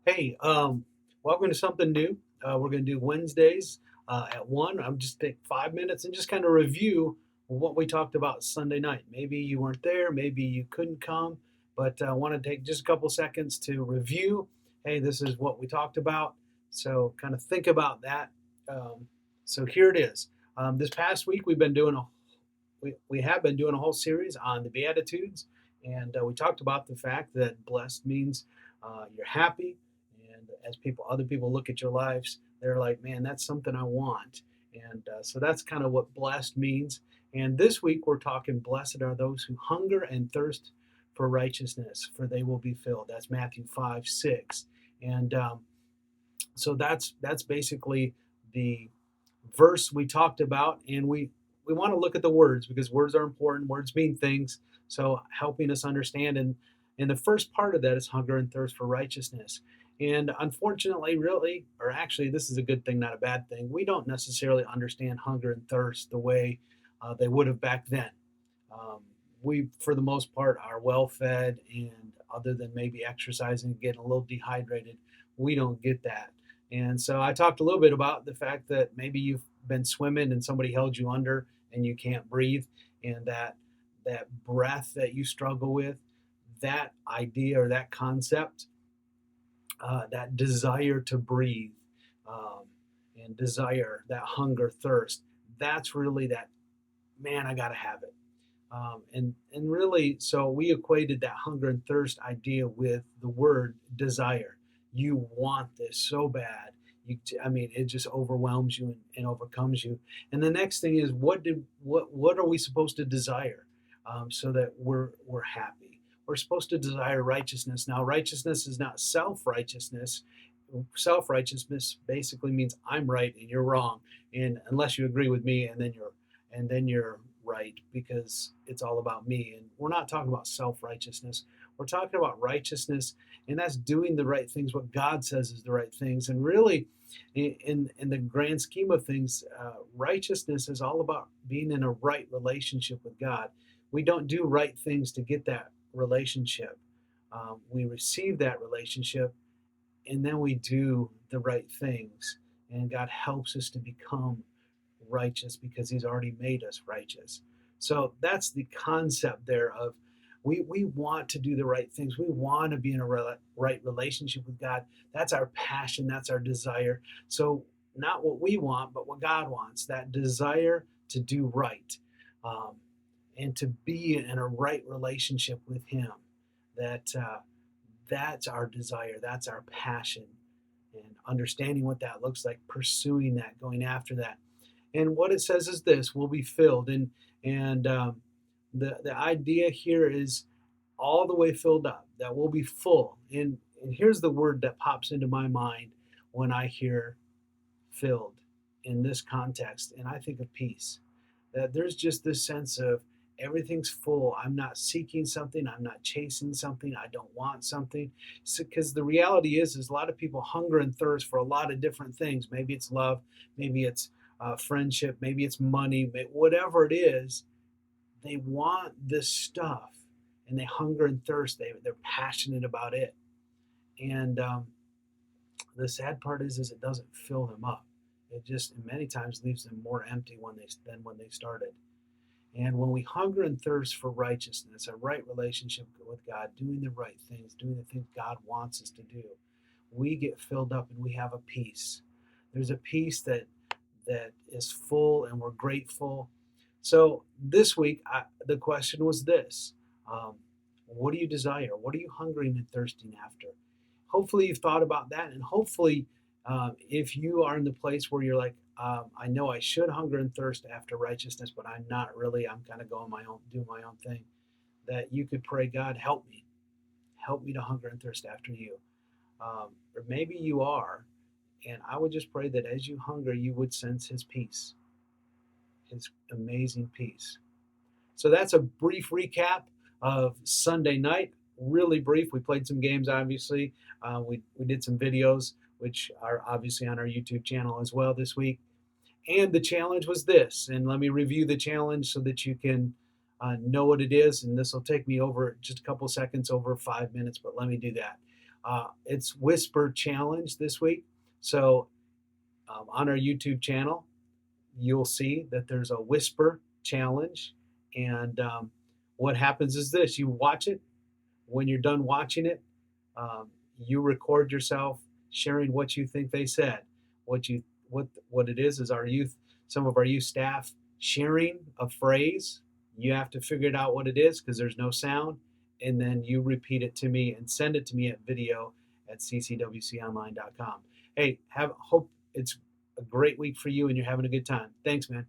Hey, welcome to something new. We're going to do Wednesdays at 1. I'm just take 5 minutes and just kind of review what we talked about Sunday night. Maybe you weren't there, maybe you couldn't come, but I want to take just a couple seconds to review. Hey, this is what we talked about. So kind of think about that. Um, so here it is. This past week we have been doing a whole series on the Beatitudes, and we talked about the fact that blessed means you're happy, and as other people look at your lives, they're like, man, that's something I want. And so that's kind of what blessed means. And this week we're talking, blessed are those who hunger and thirst for righteousness, for they will be filled. That's Matthew 5:6. And so that's basically the verse we talked about, and we want to look at the words because words are important. Words mean things, so helping us understand. And the first part of that is hunger and thirst for righteousness. And unfortunately, really, or actually, this is a good thing, not a bad thing. We don't necessarily understand hunger and thirst the way they would have back then. Um, we, for the most part, are well fed, and other than maybe exercising and getting a little dehydrated, we don't get that. And so I talked a little bit about the fact that maybe you've been swimming and somebody held you under and you can't breathe, and that breath that you struggle with, that idea or that concept, that desire to breathe, um, and desire, that hunger, thirst, that's really that, man, I got to have it. And really, so we equated that hunger and thirst idea with the word desire. You want this so bad. I mean, it just overwhelms you and overcomes you. And the next thing is, what are we supposed to desire, so that we're happy? We're supposed to desire righteousness. Now, righteousness is not self-righteousness. Self-righteousness basically means I'm right and you're wrong, and unless you agree with me, and then you're right, because it's all about me. And we're not talking about self-righteousness. We're talking about righteousness, and that's doing the right things, what God says is the right things. And really, in the grand scheme of things, righteousness is all about being in a right relationship with God. We don't do right things to get that relationship. We receive that relationship, and then we do the right things, and God helps us to become righteous because he's already made us righteous. So that's the concept there of, we want to do the right things. We want to be in a right relationship with God. That's our passion. That's our desire. So not what we want, but what God wants, that desire to do right, um, and to be in a right relationship with him. That's our desire. That's our passion. And understanding what that looks like, pursuing that, going after that. And what it says is this: will be filled. And the idea here is all the way filled up, that will be full. And here's the word that pops into my mind when I hear filled in this context, and I think of peace. That there's just this sense of everything's full. I'm not seeking something. I'm not chasing something. I don't want something. Because the reality is a lot of people hunger and thirst for a lot of different things. Maybe it's love. Maybe it's friendship. Maybe it's money. Whatever it is, they want this stuff, and they hunger and thirst. They're passionate about it. And the sad part is it doesn't fill them up. It just many times leaves them more empty than when they started. And when we hunger and thirst for righteousness, a right relationship with God, doing the right things, doing the things God wants us to do, we get filled up and we have a peace. There's a peace that is full, and we're grateful. So this week, the question was this: what do you desire? What are you hungering and thirsting after? Hopefully, you've thought about that, and hopefully, if you are in the place where you're like, I know I should hunger and thirst after righteousness, but I'm not really. I'm kind of going my own, doing my own thing. That you could pray, God, help me to hunger and thirst after you. Or maybe you are, and I would just pray that as you hunger, you would sense his peace, his amazing peace. So that's a brief recap of Sunday night. Really brief. We played some games, obviously. We did some videos, which are obviously on our YouTube channel as well this week. And the challenge was this. And let me review the challenge so that you can know what it is. And this will take me over just a couple seconds, over 5 minutes, but let me do that. It's Whisper Challenge this week. So on our YouTube channel, you'll see that there's a Whisper Challenge. And what happens is this: you watch it. When you're done watching it, um, you record yourself sharing what you think they said. What it is our youth, some of our youth staff sharing a phrase. You have to figure it out what it is because there's no sound, and then you repeat it to me and send it to me at video@ccwconline.com. Hey, hope it's a great week for you and you're having a good time. Thanks, man.